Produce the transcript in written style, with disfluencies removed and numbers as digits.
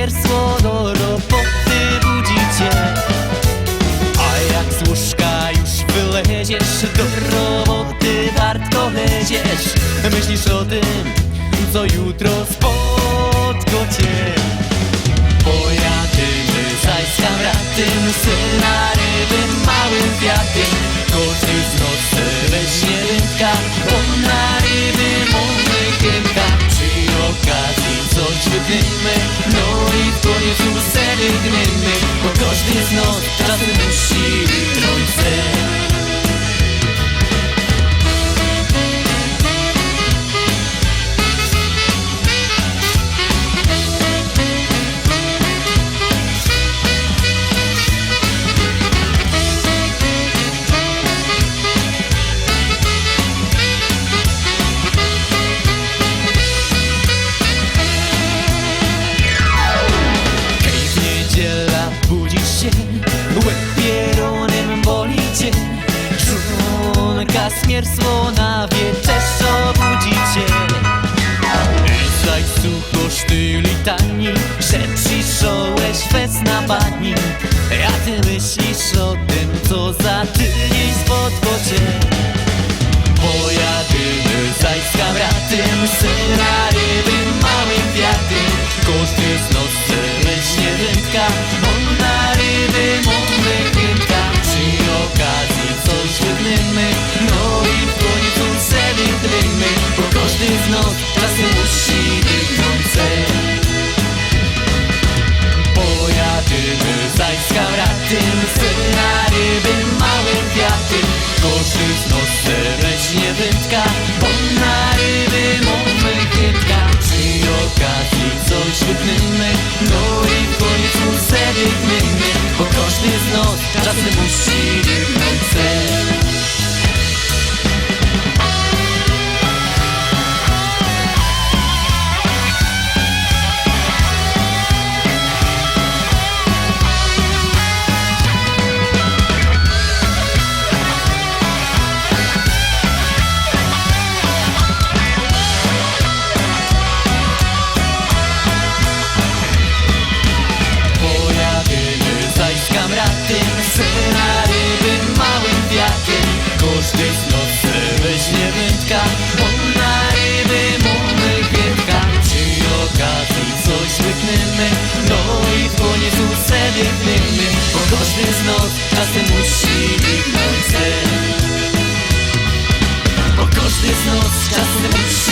zmierzło do roboty budzi cię. A jak z łóżka już wyleziesz, do roboty wartko leziesz. Myślisz o tym, co jutro spotka cię. Pojadymy zaś z kamratem, syna ryby małym kwiatem. Każdy z nos weźmie rybka, bo na ryby mamy chybka. Przy okazji coś wypniemy, no i w końcu se wygniemy, bo każdy z nas czasem musi wytrąć se. Łeb pieronem boli cię, żonka zmierzło na wieczerz obudzi cię. Zaś słuchasz ty litanii, że przyszłeś fest na bani, a ty myślisz o tym, co za tydzień spotka cię. Pojadymy zaś z kamratem, syna ryby małym kwiatem. Każdy z nas weźmie rybka, on na ryby mamy chybka. Przy okazji coś wygniemy, no i w końcu se wygniemy, bo każdy z nas czasem musi wygnąć se. Pojadymy zaś z kamratem, syna ryby małym kwiatem. Każdy z nas weźmie rybka, bo na ryby mamy chybka. Przy okazji coś wygniemy, no i w końcu se wygniemy, bo każdy z nas czasem musi wygnąć se. Syna ryby małym kwiatem. Każdy z nas weźmie wędka, bo na ryby mamy chybka. Przy okazji coś wykniemy, no i w końcu se wykniemy, bo każdy z nas czasem musi wygnąć se. Bo każdy z nas czasem musi